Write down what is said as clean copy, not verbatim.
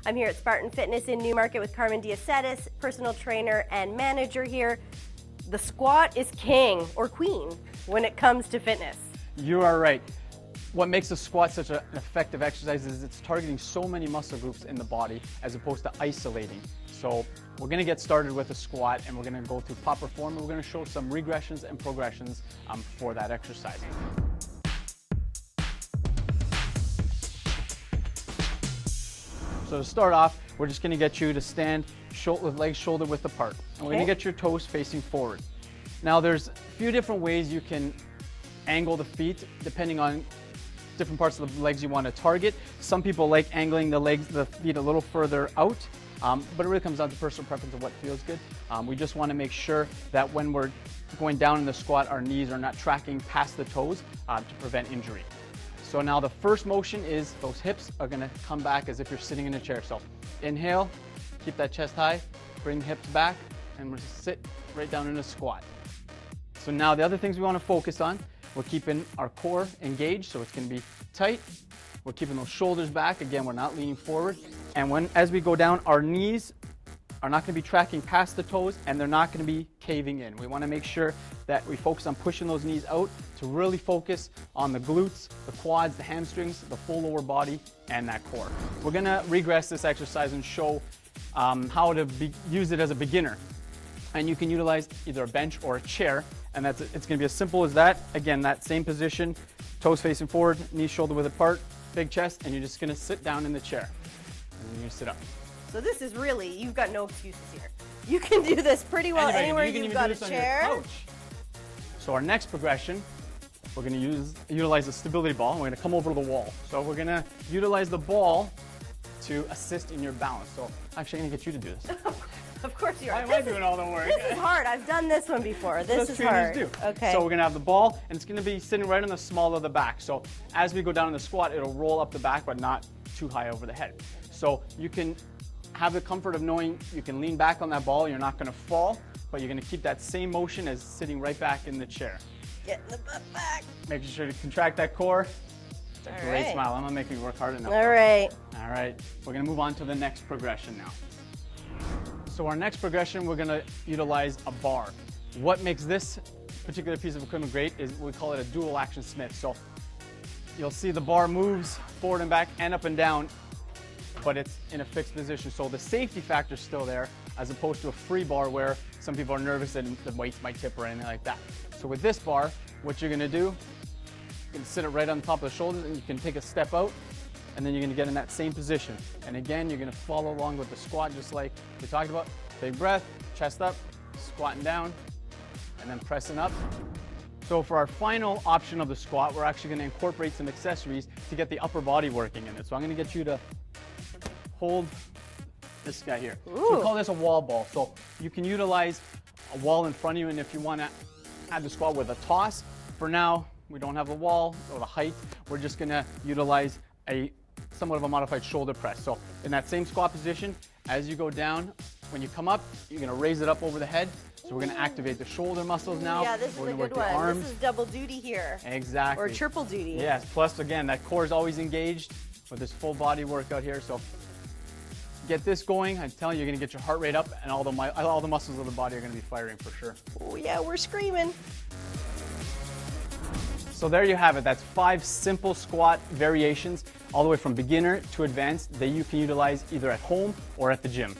I'm here at Spartan Fitness in Newmarket with Carmen Deacetis, personal trainer and manager here. The squat is king or queen when it comes to fitness. You are right. What makes the squat such an effective exercise is it's targeting so many muscle groups in the body as opposed to isolating. So we're going to get started with a squat and we're going to go through proper form and we're going to show some regressions and progressions for that exercise. So to start off, we're just going to get you to stand with legs shoulder width apart. And we're going to get your toes facing forward. Now there's a few different ways you can angle the feet depending on different parts of the legs you want to target. Some people like angling the feet a little further out, but it really comes down to personal preference of what feels good. We just want to make sure that when we're going down in the squat, our knees are not tracking past the toes to prevent injury. So now the first motion is those hips are going to come back as if you're sitting in a chair. So inhale, keep that chest high, bring the hips back, and we're going to sit right down in a squat. So now the other things we want to focus on, we're keeping our core engaged, so it's going to be tight. We're keeping those shoulders back. Again, we're not leaning forward. And as we go down, our knees are not going to be tracking past the toes and they're not going to be caving in. We want to make sure that we focus on pushing those knees out to really focus on the glutes, the quads, the hamstrings, the full lower body, and that core. We're going to regress this exercise and show how to use it as a beginner. And you can utilize either a bench or a chair, and it's going to be as simple as that. Again, that same position, toes facing forward, knees shoulder width apart, big chest, and you're just going to sit down in the chair. And then you're going to sit up. So this is really, you've got no excuses here. You can do this pretty well anywhere you've got a chair. So our next progression, we're going to utilize the stability ball, and we're going to come over to the wall. So we're going to utilize the ball to assist in your balance. So actually, I'm going to get you to do this. Of course you are. Why am I doing all the work? This is hard. I've done this one before. This is hard. Do. Okay. So we're going to have the ball, and it's going to be sitting right on the small of the back. So as we go down in the squat, it'll roll up the back, but not too high over the head. So you can have the comfort of knowing you can lean back on that ball. You're not going to fall, but you're going to keep that same motion as sitting right back in the chair. Getting the butt back. Making sure to contract that core. It's a great smile. I'm going to make you work hard enough. All right. All right. We're going to move on to the next progression now. So our next progression, we're going to utilize a bar. What makes this particular piece of equipment great is we call it a dual action Smith. So you'll see the bar moves forward and back and up and down, but it's in a fixed position. So the safety factor is still there, as opposed to a free bar where some people are nervous that the weights might tip or anything like that. So with this bar, what you're going to do, you can sit it right on top of the shoulders and you can take a step out, and then you're going to get in that same position. And again, you're going to follow along with the squat just like we talked about. Big breath, chest up, squatting down, and then pressing up. So for our final option of the squat, we're actually going to incorporate some accessories to get the upper body working in it. So I'm going to get you to hold this guy here. So we call this a wall ball. So you can utilize a wall in front of you, and if you want to add the squat with a toss, for now, we don't have a wall or the height. We're just going to utilize somewhat of a modified shoulder press. So in that same squat position, as you go down, when you come up, you're going to raise it up over the head. So we're going to activate the shoulder muscles now. Yeah, this is a good one. This is double duty here. Exactly. Or triple duty. Yes, plus again, that core is always engaged with this full body workout here. So get this going. I'm telling you, you're going to get your heart rate up, and all the muscles of the body are going to be firing for sure. Oh yeah, we're screaming. So there you have it. That's 5 simple squat variations, all the way from beginner to advanced, that you can utilize either at home or at the gym.